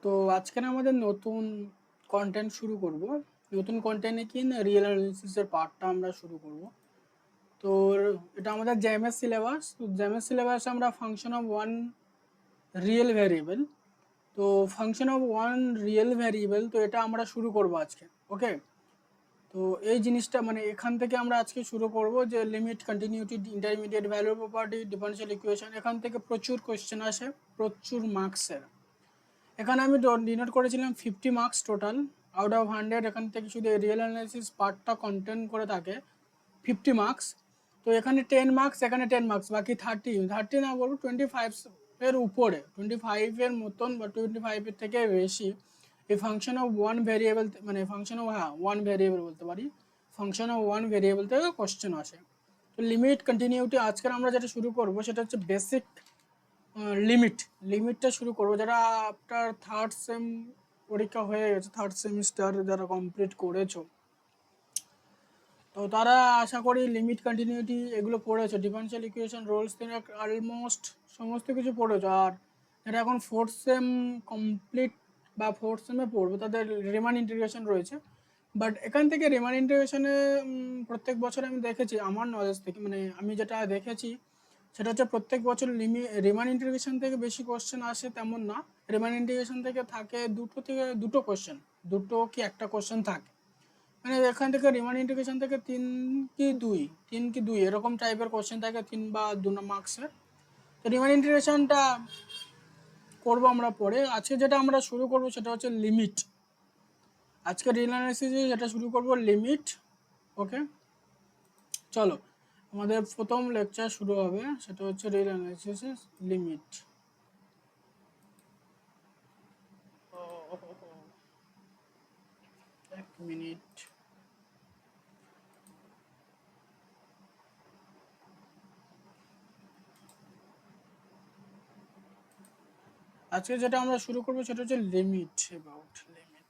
তো আজকে আমাদের নতুন কন্টেন্ট শুরু করব। নতুন কন্টেন্টে কি না, রিয়েল অ্যানালিসিসের পার্টটা আমরা শুরু করব। তো এটা আমাদের জেএমএস সিলেবাস। তো জেএমএস সিলেবাসে আমরা function of one real variable, তো function of one real variable, তো এটা আমরা শুরু করব আজকে। ওকে, তো এই জিনিসটা মানে এখান থেকে আমরা আজকে শুরু করব যে limit, continuity, intermediate value property, differential equation. এখান থেকে প্রচুর কোয়েশ্চেন আসে, প্রচুর মার্কসের। এখানে আমি ডিনোট করেছিলাম 50 মার্কস টোটাল আউট অফ 100। এখান থেকে শুধু রিয়েল অ্যানালাইসিস পার্টটা কন্টেন্ট করে থাকে 50 মার্কস। তো এখানে 10 মার্কস, এখানে 10 মার্কস, বাকি 30 না বলবো 25 এর উপরে, 25 এর মতন বা 25-এর থেকে বেশি এই ফাংশন অফ ওয়ান ভেরিয়েবল, মানে ফাংশন অফ ওয়ান ভেরিয়েবল বলতে পারি, ফাংশন অফ ওয়ান ভেরিয়েবল থেকে কোশ্চেন আসে। তো লিমিট, কন্টিনিউটি, আজকের আমরা যেটা শুরু করব সেটা হচ্ছে বেসিক লিমিটটা শুরু করবো। যারা আপনার থার্ড সেম পরীক্ষা হয়ে গেছে, থার্ড সেমিস্টার যারা কমপ্লিট করেছো, তো তারা আশা করি লিমিট, কন্টিনিউটি এগুলো পড়েছো। Differential equation, Rolle's theory almost সমস্ত কিছু পড়েছো। আর যারা এখন ফোর্থ সেম কমপ্লিট বা ফোর্থ সেমে পড়বে তাদের রিমান ইন্টিগ্রেশন রয়েছে। বাট এখান থেকে রিমান ইন্টিগ্রেশনে প্রত্যেক বছর আমি দেখেছি আমার নলেজ থেকে, মানে আমি যেটা দেখেছি সেটা হচ্ছে প্রত্যেক বছর রিমান ইন্টিগ্রেশন থেকে বেশি কোশ্চেন আসে তেমন না। রিমান ইন্টিগ্রেশন থেকে থাকে দুটো কোশ্চেন, দুটো কি একটা কোশ্চেন থাকে। মানে এখান থেকে রিমান ইন্টিগ্রেশন থেকে তিন কি দুই এরকম টাইপের কোশ্চেন থাকে, 3 বা 2 মার্কসের। তো রিমান ইন্টিগ্রেশনটা করবো আমরা পরে। আজকে যেটা আমরা শুরু করব সেটা হচ্ছে লিমিট। আজকে রিয়েল অ্যানালাইসিসে যেটা শুরু করব লিমিট। ওকে, চলো আমাদের প্রথম লেকচার শুরু হবে, সেটা হচ্ছে রিয়েল অ্যানালাইসিসের লিমিট। এক মিনিট। আজকে যেটা আমরা শুরু করবো সেটা হচ্ছে লিমিট। অ্যাবাউট লিমিট,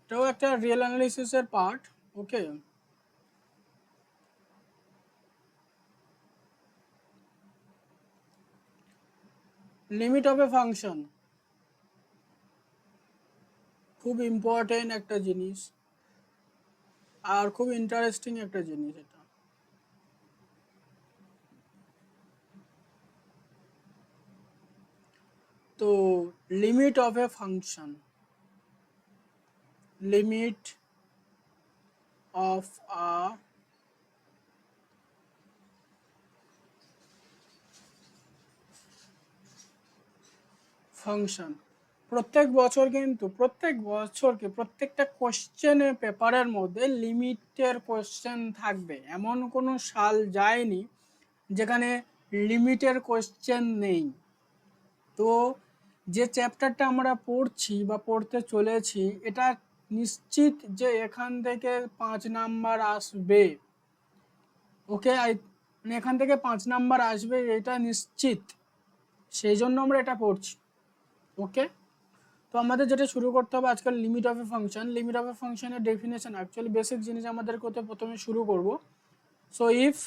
এটাও একটা রিয়েল অ্যানালিসিসের part. Okay, limit of a function খুব ইম্পর্টেন্ট একটা জিনিস আর খুব ইন্টারেস্টিং একটা জিনিস এটা। তো limit of a function, limit of a function, প্রত্যেক বছর কিন্তু প্রত্যেকটা কোশ্চেনের পেপারের মধ্যে লিমিটের কোশ্চেন থাকবে। এমন কোনো সাল যায়নি যেখানে লিমিটের কোশ্চেন নেই। তো যে চ্যাপ্টারটা আমরা পড়ছি বা পড়তে চলেছি, এটা নিশ্চিত যে এখান থেকে 5 নাম্বার আসবে। ওকে, মানে এখান থেকে 5 নাম্বার আসবে এটা নিশ্চিত, সেই জন্য আমরা এটা পড়ছি। ওকে, তো আমাদের যেটা শুরু করতে হবে আজকাল limit of a function. Limit of a ফাংশনের ডেফিনেশন, অ্যাকচুয়ালি বেসিক জিনিস আমাদের করতে প্রথমে শুরু করব। So if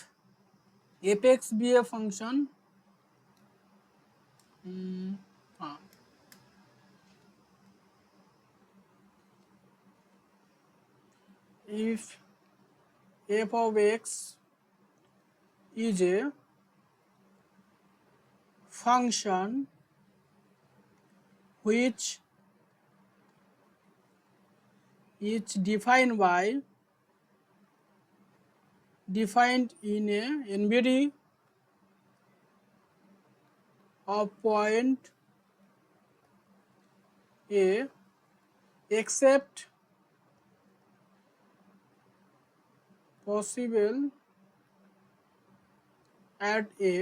f x be a function, হ্যাঁ, if f of x is a function which is defined in a NBD of point A except possible at A,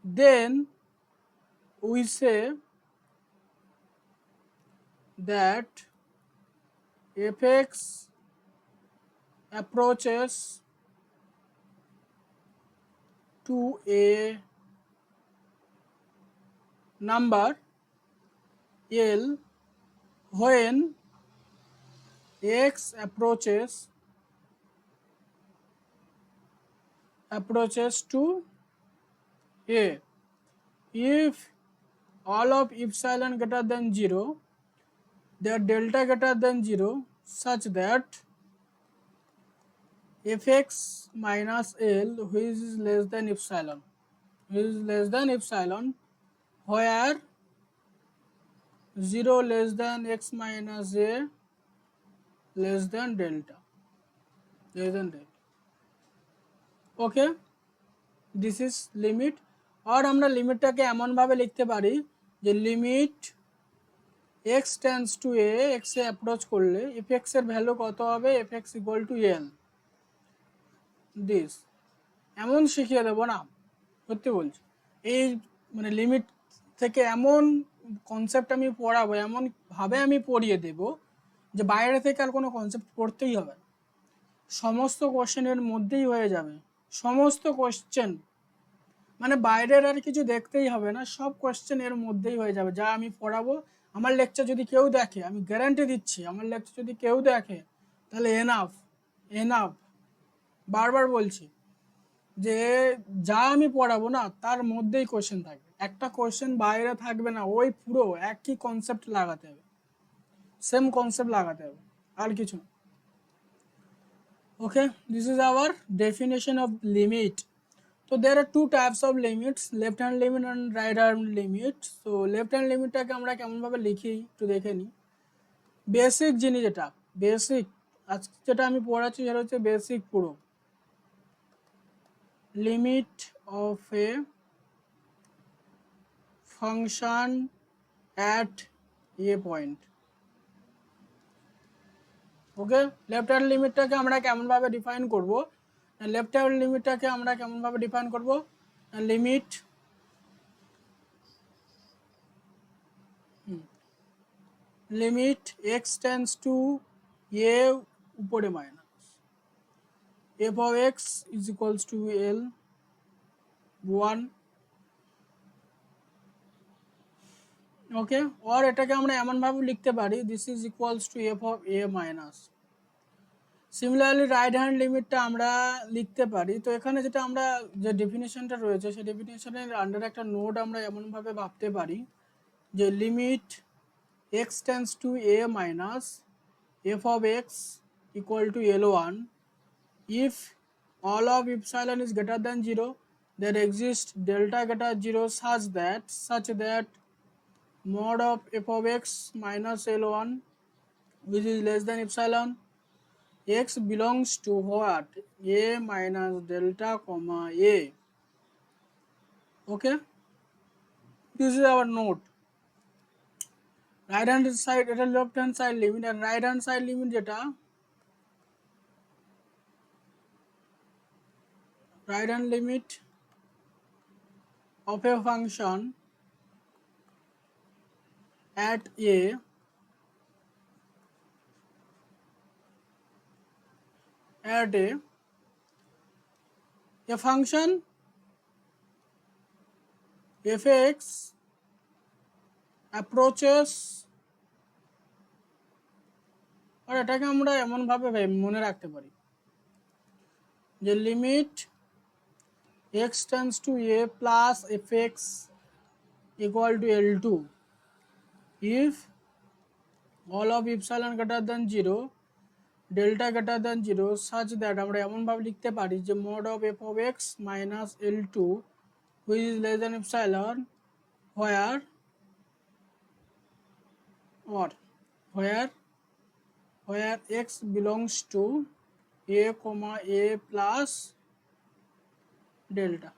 then we say that fx approaches to a number L when x approaches to A. If all of epsilon greater than 0, their delta greater than 0, such that fx minus L which is less than epsilon, where 0 less than x minus a less than delta. Okay, this is limit. আর আমরা লিমিটটাকে এমনভাবে লিখতে পারি যে limit x tends to a, এক্সে approach করলে f এক্সের ভ্যালু কত হবে, f x equal to l. This এমন শিখিয়ে দেবো না, সত্যি বলছি। এই মানে লিমিট থেকে এমন কনসেপ্ট আমি পড়াবো, এমনভাবে আমি পড়িয়ে দেব যে বাইরে থেকে আর কোনো কনসেপ্ট পড়তেই হবে না, সমস্ত কোশ্চেনের মধ্যেই হয়ে যাবে। সমস্ত কোশ্চেন মানে বাইরের আর কিছু দেখতেই হবে না, সব কোশ্চেন এর মধ্যেই হয়ে যাবে। যা আমি পড়াবো, আমার লেকচার যদি কেউ দেখে, আমি গ্যারান্টি দিচ্ছি, আমার লেকচার যদি কেউ দেখে তাহলে এনাফ, এনাফ। বারবার বলছি যে যা আমি পড়াবো না তার মধ্যেই কোশ্চেন থাকবে, একটা কোশ্চেন বাইরে থাকবে না, ওই পুরো একই কনসেপ্ট লাগাতে হবে, সেম কনসেপ্ট লাগাতে হবে, আর কিছু না। Okay, this is our definition of limit. So there are two types of limits, left hand limit and right hand limit. So left hand limit টাকে আমরা কেমন ভাবে লিখি একটু দেখে নিই। বেসিক জিনিস, যেটা বেসিক আজ যেটা আমি পড়াচ্ছি সেটা হচ্ছে বেসিক পুরো। Limit of a function at a point. Okay, left hand লিমিটটাকে আমরা কেমনভাবে ডিফাইন করব, লেফট হ্যান্ড লিমিটটাকে আমরা কেমনভাবে ডিফাইন করব, limit limit x tends to a উপরে minus f of x is equals to l 1। Okay, আর এটাকে আমরা এমনভাবে লিখতে পারি this is equals to f of a minus. Similarly right hand লিমিটটা আমরা লিখতে পারি। তো এখানে যেটা আমরা যে ডেফিনেশনটা রয়েছে সেই ডেফিনেশনের আন্ডার একটা নোট আমরা এমনভাবে ভাবতে পারি যে limit x tends to A minus f of x equal two L1 if all of epsilon is greater than 0, there exists delta greater 0 such that mod of f of x minus L1 which is less than epsilon x belongs to what, a minus delta comma a. Okay, this is our note. right hand side এটা left hand side limit, and right hand side limit যেটা right hand limit of a function at a function fx approaches, আর এটাকে আমরা এমনভাবে মনে রাখতে পারি যে limit x tends to A plus F x equal two L2 if all of epsilon greater than 0, delta greater than 0 such that আমরা এমনভাবে লিখতে পারি যে mod of f of x minus L2 which is less than epsilon where x belongs to a comma a plus delta.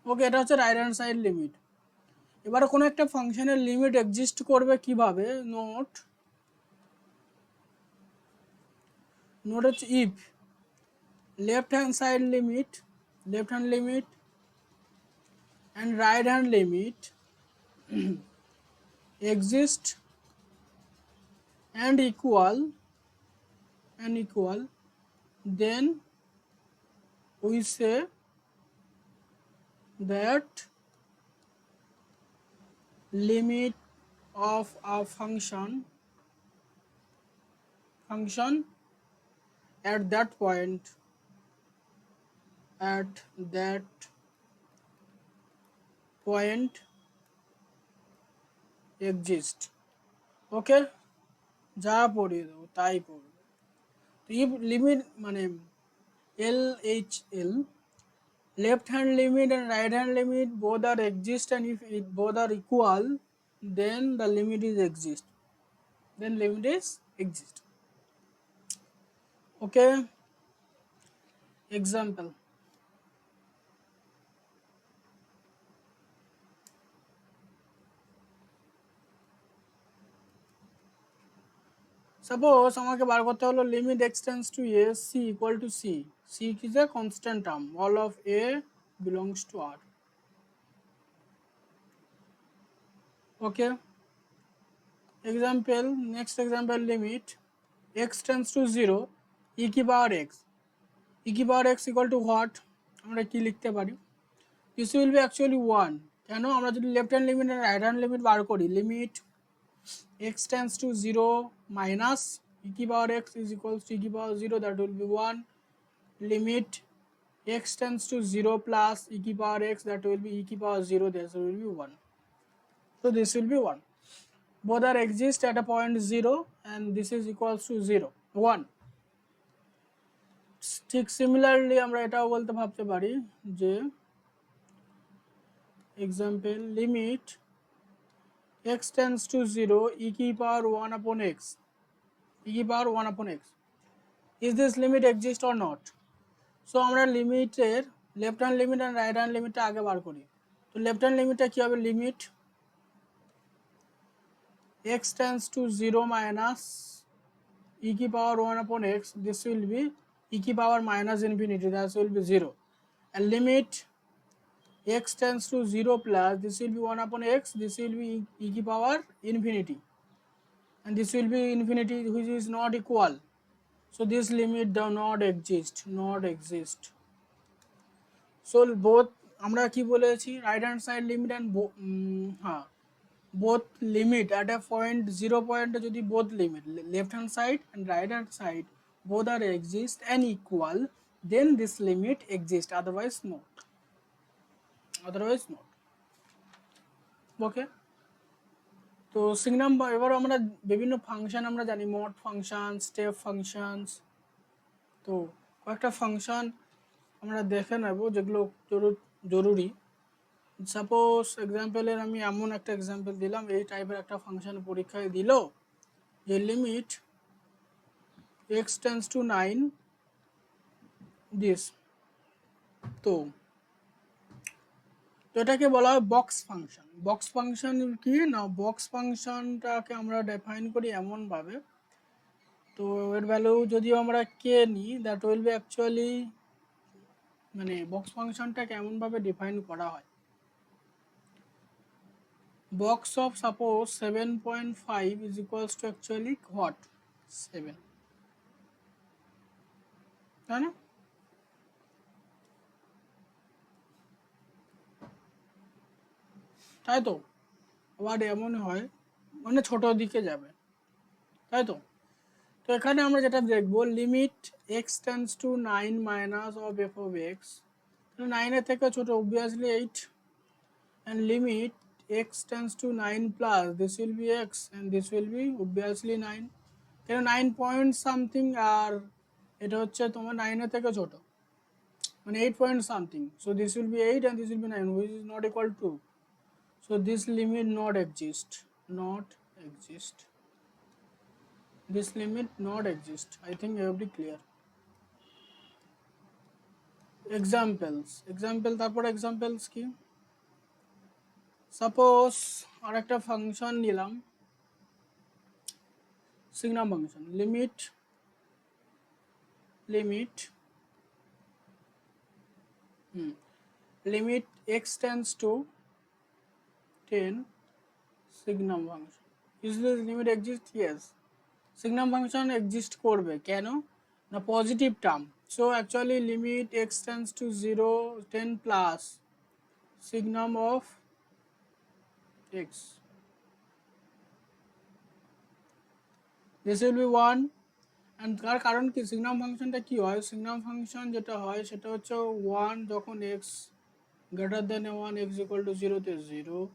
ওকে, এটা হচ্ছে right hand side limit. এবারে কোনো একটা ফাংশনের লিমিট এক্সিস্ট করবে কিভাবে, নোট হচ্ছে if left hand side limit and right hand limit exist and equal, then we say that limit of a function at that point point exist. Okay, যা পড়িয়ে দেবো তাই পড়বে। তো ইফ লিমিট মানে LHL, left hand limit and right hand limit both are exist, and if both are equal, then the limit is exist. Then limit is exist. Okay, example. Suppose আমাকে বার করতে হলো limit x tends to a c equal to c. C is a constant term. All of a belongs to R. Okay. Example. Next example, limit x tends to 0 e की power x. E की power x equal to what? আমরা কি লিখতে পারি? This will be actually 1. কেন? আমরা যদি left hand limit and right hand limit বার করি, limit x tends to 0 minus e की power x is equals to e की power 0, that will be 1. Limit x tends to 0 plus e की power x, that will be e की power 0, this will be 1. So this will be 1. Both are exist at a point 0 and this is equals to 0, 1. ঠিক similarly আমরা এটাও বলতে ভাবতে পারি যে example limit x tends to 0 e की power 1 upon x, e की power 1 upon x. Is this limit exist or not? So আমরা লিমিটের লেফট হ্যান্ড লিমিট আর রাইট হ্যান্ড লিমিটটা আগে বার করি। তো লেফট হ্যান্ড লিমিটটা কী হবে? Limit x tends to 0 minus e की power 1 upon x, this will be e की power minus infinity, that will be 0. And limit x tends to 0 plus, this will be 1 upon x, this will be e की power infinity, and this will be infinity, which is not equal. So this limit do not exist, not exist. So both আমরা কি বলেছি, right hand side limit and হ্যাঁ both limit at a point 0 point যদি both limit left hand side and right hand side both are exist and equal, then this limit exists, otherwise not, otherwise not. Okay, তো সিগনাম এবার আমরা বিভিন্ন function আমরা জানি, mod function, step functions. তো কয়েকটা function আমরা দেখে নেব যেগুলো জরুরি। সাপোজ এক্সাম্পলের আমি এমন একটা এক্সাম্পল দিলাম, এই টাইপের একটা ফাংশন পরীক্ষায় দিল যে limit x tends to 9 this. তো এটাকে বলা হয় বক্স ফাংশন। বক্স ফাংশন কি না, বক্স ফাংশনটাকে আমরা ডিফাইন করি এমনভাবে, তো এর ভ্যালু যদিও আমরা কে নিই, দ্যাট উইল বি অ্যাকচুয়ালি মানে বক্স ফাংশনটাকে এমনভাবে ডিফাইন করা হয়, box of suppose 7.5 is equals to actually what, 7, তাই না? তাই তো, আবার এমন হয় মানে ছোট দিকে যাবে, তাই তো। তো এখানে আমরা যেটা দেখব limit x tends to 9 minus of f of x, 9 এর থেকে ছোট obviously 8, and limit x tends to 9 plus, this will be x and this will be obviously 9, কেন 9 পয়েন্ট সামথিং আর এটা হচ্ছে তোমার 9 এর থেকে ছোট, মানে 8 point something, so this will be 8 and this will be 9, which is not equal to, so this limit not exist, not exist, this limit not exist. I think every clear. Examples, example তারপর examples কি, suppose আর একটা function নিলাম signum function, limit limit x tends to 10 signum function. Is this limit exist? Yes, signum function exist করবে, কেন না positive term, so actually limit x tends to 0 10 plus signum of x, this will be 1, and তার কারণ কি সিগনাম ফাংশনটা কি হয়, সিগনাম function যেটা হয় সেটা হচ্ছে 1 যখন x greater than 1 x equal to 0 তে 0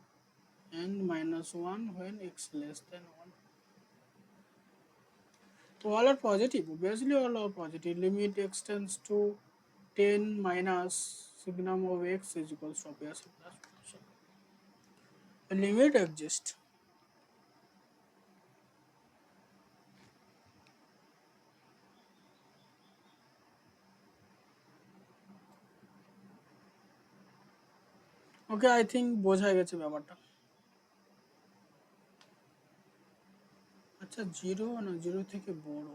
and minus 1 when x less than 1. So all are positive, obviously all are positive. Limit x tends to 10 minus signum of x is equals to obviously plus function. The limit exists. Okay, I think বোঝা গেছে ব্যাপারটা। আচ্ছা, zero না zero থেকে বড়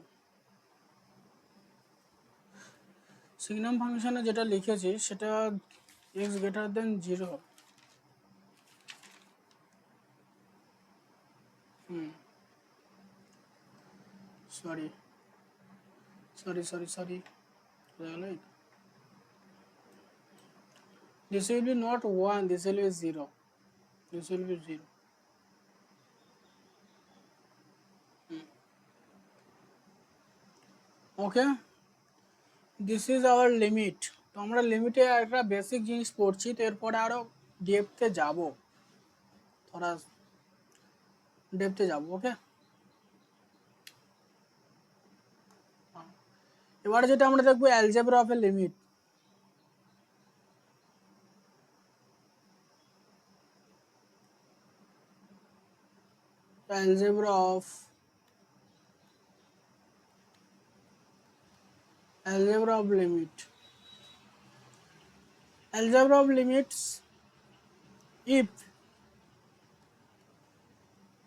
সিগনাম ফাংশনে যেটা লিখেছি সেটা x greater than zero. Sorry sorry sorry sorry right? This will be not 1, this will be 0. This will be 0. Okay, this is our limit. তো আমরা লিমিটে একটা বেসিক জিনিস পড়ছি, তো এরপরে আরও ডেপথে যাব, থোড়া ডেপথে যাব। ওকে, এবারে যেটা আমরা দেখবো algebra of A limit. algebra of limit. Algebra of limits, if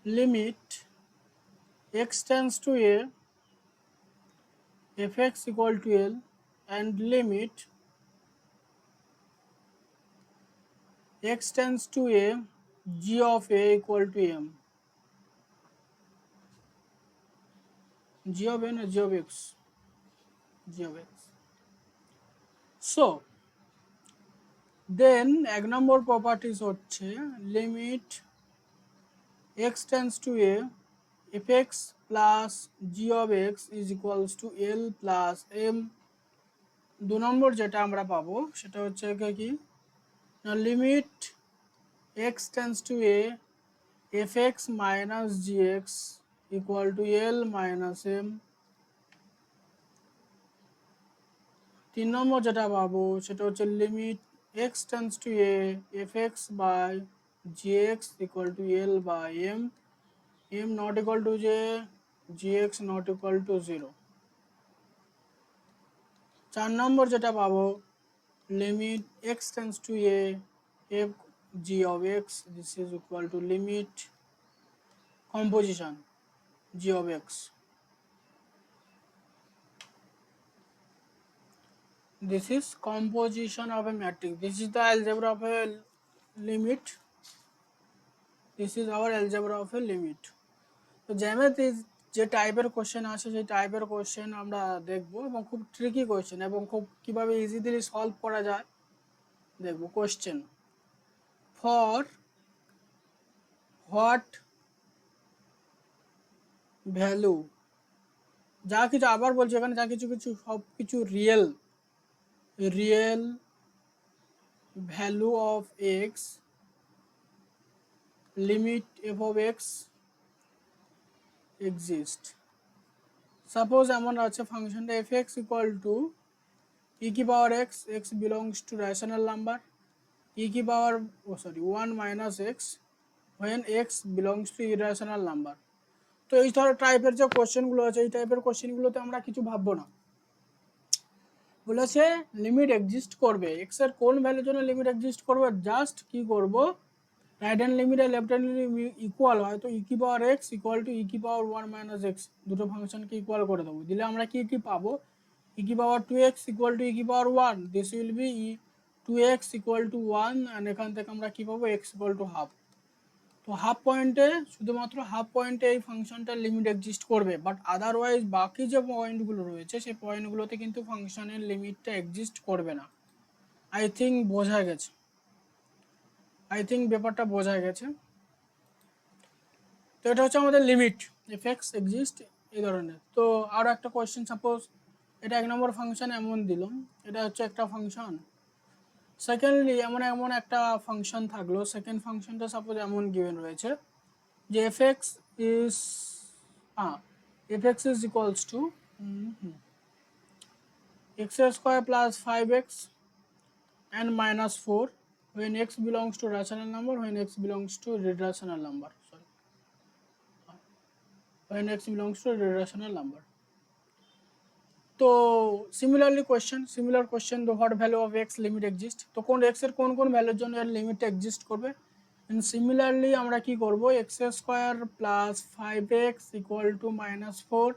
limit x tends to a fx equal to L and limit x tends to a g of a equal to m. G of n or g of x? G of x. So then এক নম্বর properties হচ্ছে limit x tends to a fx plus g of x is equals to L plus m. দু নম্বর যেটা আমরা পাবো সেটা হচ্ছে কি, limit x tends to a fx minus gx equal to L minus m. তিন নম্বর যেটা পাবো সেটা হচ্ছে limit x tends to a fx by gx equal to L by m, m not equal to j, gx not equal to 0. চার নম্বর যেটা পাবো limit x tends to a f g of x, this is equal to limit composition g of x. This is composition of a matrix. This is the algebra of a limit. This is our algebra of a limit. তো জ্যামিতি যে টাইপের question আসে সেই টাইপের question আমরা দেখব, এবং খুব ট্রিকি কোশ্চেন এবং খুব কীভাবে ইজিলি সলভ করা যায় দেখব। কোশ্চেন ফর হোয়াট ভ্যালু, যা কিছু, আবার বলছি এখানে যা কিছু কিছু সব কিছু real value of x, limit f of x exist. Suppose এমন আছে ফাংশনটা f x equal to e কি power x, x belongs to rational number, e কি power 1 minus x when x belongs to irrational number. তো এই ধরনের টাইপের যে কোশ্চেনগুলো আছে এই টাইপের কোশ্চেনগুলোতে আমরা কিছু ভাববো না। বলেছে লিমিট এক্সিস্ট করবে, এক্স এর কোন ভ্যালুর জন্য লিমিট এক্সিস্ট করবে, জাস্ট কি করব, রাইট হ্যান্ড লিমিট আর লেফট হ্যান্ড লিমিট ইকুয়াল হয়, তো ই কি power x equal to e কি পাওয়ার 1 মাইনাস এক্স, দুটো ফাংশনকে ইকুয়াল করে দেবো। দিলে আমরা কি কি পাবো, ই কি পাওয়ার 2x ইকুয়াল টু ই কি power 1, this will be 2x equal to 1, and এখান থেকে আমরা কি পাবো, x ইকুয়াল টু হাফ। তো হাফ পয়েন্টে, শুধুমাত্র হাফ পয়েন্টে এই ফাংশনটার লিমিট এক্সিস্ট করবে, বাট আদারওয়াইজ বাকি যে পয়েন্টগুলো রয়েছে সেই পয়েন্টগুলোতে কিন্তু ফাংশনের লিমিটটা এক্সিস্ট করবে না। আই থিঙ্ক বোঝা গেছে, ব্যাপারটা বোঝা গেছে। তো এটা হচ্ছে আমাদের লিমিট, এফ এক্স এক্সিস্ট এই ধরনের। তো আরও একটা কোয়েশ্চেন, সাপোজ এটা এক নম্বর ফাংশন এমন দিলাম, এটা হচ্ছে একটা ফাংশন, সেকেন্ডলি এমন একটা ফাংশন থাকলো, সেকেন্ড ফাংশনটা সাপোজ এমন গিভেন রয়েছে যে f(x) is equals to x square plus 5x and minus 4 when x belongs to rational number, when x belongs to irrational number, when x belongs to irrational number. তো similar question, the what value of x limit exist, তো কোন x এর কোন কোন ভ্যালুর জন্য এর limit exist করবে। সিমিলারলি আমরা কি করব, x square plus 5x equal to -4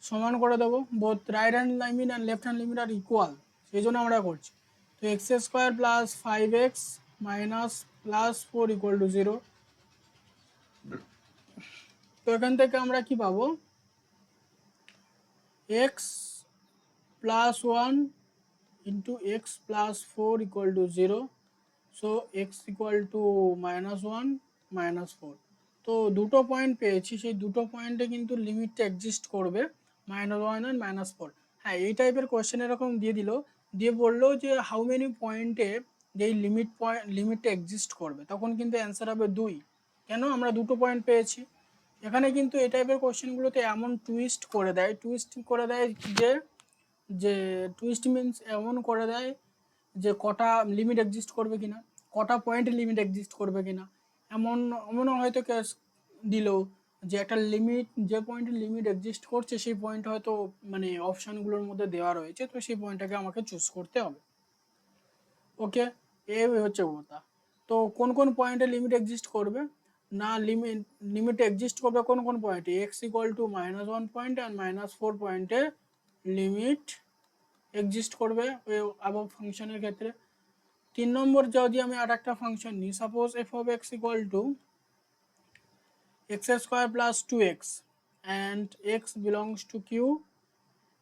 সমান করে দেবো, both right hand limit and left hand limit আর ইকুয়াল, সেই জন্য আমরা করছি। তো x square plus 5x minus plus 4 equal to 0। তো এখান থেকে আমরা কি পাবো, x plus 1 into x plus 4 equal to 0, so x equal to -1 -4। তো দুটো পয়েন্ট পেয়েছি, সেই দুটো পয়েন্টে কিন্তু লিমিটটা এক্সিস্ট করবে -1 আর -4। হ্যাঁ, এই টাইপের কোয়েশ্চেন এরকম দিয়ে দিল, দিয়ে বললো যে হাউ মেনি পয়েন্টে যেই লিমিটটা এক্সিস্ট করবে, তখন কিন্তু অ্যান্সার হবে 2। কেন, আমরা দুটো পয়েন্ট পেয়েছি। এখানে কিন্তু এই টাইপের কোয়েশ্চেনগুলোতে এমন টুইস্ট করে দেয় যে টুইস্ট মিনস এমন করে দেয় যে কটা লিমিট এক্সিস্ট করবে কিনা, কটা পয়েন্ট লিমিট এক্সিস্ট করবে কিনা, এমনও হয়তো কেস দিল যে একটা লিমিট, যে পয়েন্টের লিমিট এক্সিস্ট করছে সেই পয়েন্ট হয়তো মানে অপশানগুলোর মধ্যে দেওয়া রয়েছে, তো সেই পয়েন্টটাকে আমাকে চুজ করতে হবে। ওকে, এই হচ্ছে কথা। তো কোন কোন পয়েন্টে লিমিট এক্সিস্ট করবে না, লিমিট এক্সিস্ট করবে কোন কোন পয়েন্টে, x equal two -1 point and -4 পয়েন্টে লিমিট এক্সিস্ট করবে ওই অ্যাবভ ফাংশনের ক্ষেত্রে। 3 নম্বর যদি আমি আর একটা ফাংশন নিই, suppose f of x equal to x square plus 2x and x belongs to q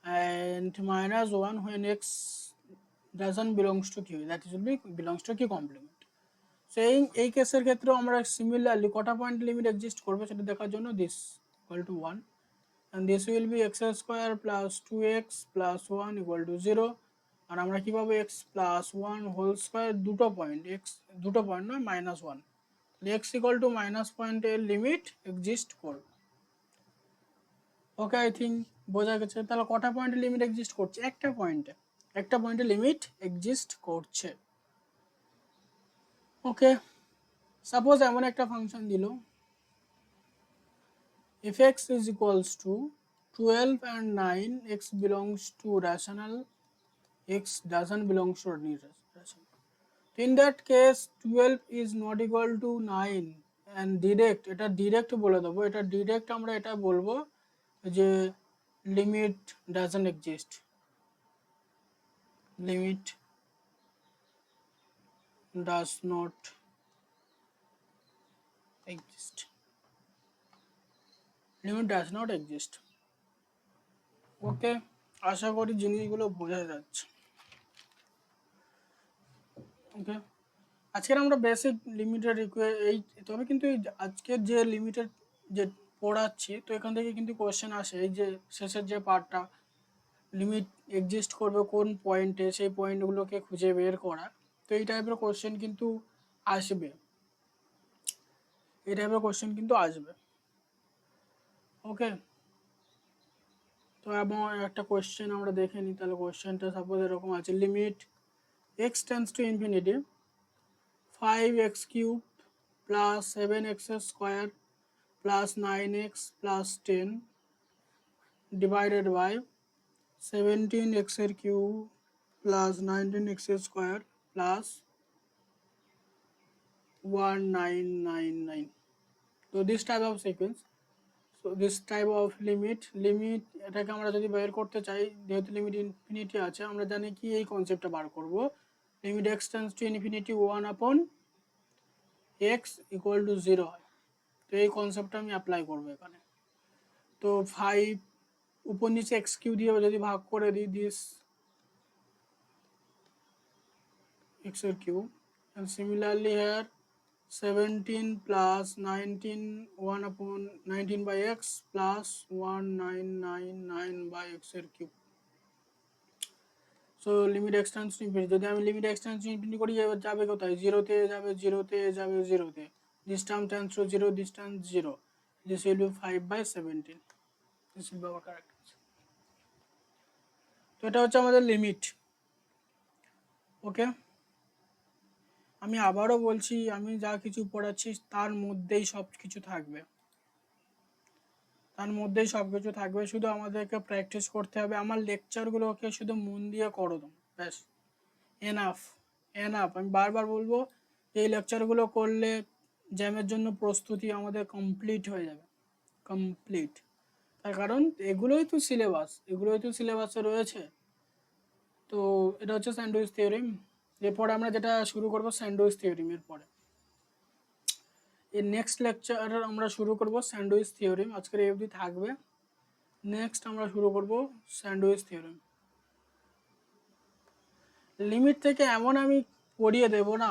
and -1 when x doesn't belongs to q, that is will be belongs to q complement. So এই কেসের ক্ষেত্রেও আমরা similarly কটা point limit exist করবে সেটা দেখার জন্য this equal to 1 and this will be x square plus 2x plus 1 equal to 0। আর আমরা কি পাবো, x প্লাস 1 হোল স্কোয়ার, দুটো পয়েন্ট নয় -1, x ইকুয়াল টু মাইনাস পয়েন্টের লিমিট এক্সিস্ট করবে। ওকে, আই থিঙ্ক বোঝা গেছে। তাহলে কটা পয়েন্টের লিমিট এক্সিস্ট করছে, একটা পয়েন্টে লিমিট এক্সিস্ট করছে। ওকে, সাপোজ এমন একটা ফাংশন দিল if x is equals to 12 and 9, x belongs to rational, x doesn't belong to irrational. In that case 12 is not equal to 9 and direct বলে দেবো, এটা ডিরেক্ট আমরা এটা বলবো যে limit doesn't exist, limit does not exist. Okay, আশা করি জিনিসগুলো বোঝা যাচ্ছে। ওকে, আজকের আমরা বেসিক লিমিটেড এই, তবে কিন্তু আজকের যে লিমিটেড যে পড়াচ্ছি, তো এখান থেকে কিন্তু কোয়েশ্চেন আসে, এই যে শেষের যে পার্টটা লিমিট এক্সিস্ট করবে কোন পয়েন্টে, সেই পয়েন্টগুলোকে খুঁজে বের করা, তো এই টাইপের কোয়েশ্চেন কিন্তু আসবে, ওকে। তো এবং একটা কোয়েশ্চেন আমরা দেখে নিই, তাহলে কোয়েশ্চেনটা সাপোজ এরকম আছে, limit x tends to infinity 5x³ plus 7x square plus 9x plus 10 divided by 17x³ plus 19x square plus 1999। তো this type of sequence, so this type of limit এটাকে আমরা যদি বের করতে চাই, যেহেতু লিমিট ইনফিনিটি আছে, আমরা জানি কি এই কনসেপ্টটা বার করব, limit x tends to infinity 1/x equal to 0 হয়। তো এই কনসেপ্টটা আমি অ্যাপ্লাই করবো এখানে। তো 5 উপর নিচে x³ দিয়ে যদি ভাগ করে দিই, this x³ and similarly here 17 plus 19 1/19 by x plus 1999 by x³ so limit এক্সটেন্স to infinity, যদি আমি লিমিট এক্সটেন্স টু ইনফিনিটি করি এবার যাবে কোথায়, জিরোতে যাবে, জিরোতে যাবে, জিরোতে, this term tends to zero, this term zero, this will be 5/17, this will be hour correct. তো এটা হচ্ছে আমাদের লিমিট। ওকে, আমি আবারও বলছি, আমি যা কিছু পড়াচ্ছি তার মধ্যেই সব কিছু থাকবে, তার মধ্যেই সব কিছু থাকবে, শুধু আমাদেরকে প্র্যাকটিস করতে হবে। আমার লেকচারগুলোকে শুধু মন দিয়ে করো, তো ব্যাস, এনাফ, এনাফ। আমি বারবার বলবো এই লেকচারগুলো করলে জ্যামের জন্য প্রস্তুতি আমাদের কমপ্লিট হয়ে যাবে, কমপ্লিট। তার কারণ এগুলোই তো সিলেবাস, এগুলোই তো সিলেবাসে রয়েছে। তো এটা হচ্ছে স্যান্ডউইচ থিওরিম। এরপরে আমরা যেটা শুরু করবো স্যান্ডউইচ থিওরিমের পরে, এর নেক্সট লেকচার আমরা শুরু করব স্যান্ডউইচ থিওরিম, আজকের এই অবধি থাকবে। নেক্সট আমরা শুরু করব স্যান্ডউইচ থিওরিম। লিমিট থেকে এমন আমি পড়িয়ে দেব না,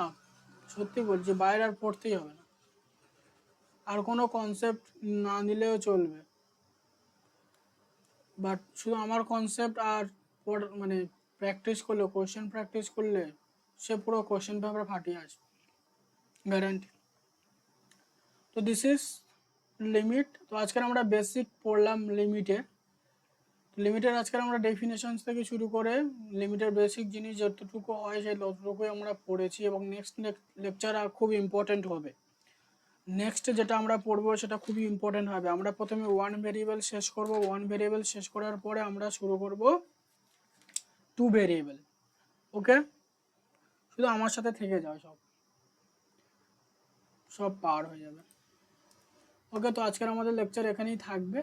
সত্যি বলছি, বাইরে আর পড়তেই হবে না, আর কোনো কনসেপ্ট না নিলেও চলবে, বাট শুধু আমার কনসেপ্ট আর মানে প্র্যাকটিস করলে, কোশ্চেন প্র্যাকটিস করলে সে পুরো কোশ্চেন পেপার ফাটিয়ে আসবে, গ্যারান্টি। তো দিস ইজ লিমিট। তো আজকের আমরা বেসিক পড়লাম লিমিটে, লিমিটের আজকের আমরা ডেফিনেশনস থেকে শুরু করে লিমিটের বেসিক জিনিস যতটুকু হয় সেই ততটুকুই আমরা পড়েছি, এবং নেক্সট লেকচার খুব ইম্পর্টেন্ট হবে। নেক্সট যেটা আমরা পড়বো সেটা খুবই ইম্পর্টেন্ট হবে। আমরা প্রথমে ওয়ান ভেরিয়েবল শেষ করব, ওয়ান ভেরিয়েবল শেষ করার পরে আমরা শুরু করব টু ভেরিয়েবল। ওকে, শুধু আমার সাথে থেকে যাও, সব সব পার হয়ে যাবে। ওকে, তো আজকের আমাদের লেকচার এখানেই থাকবে।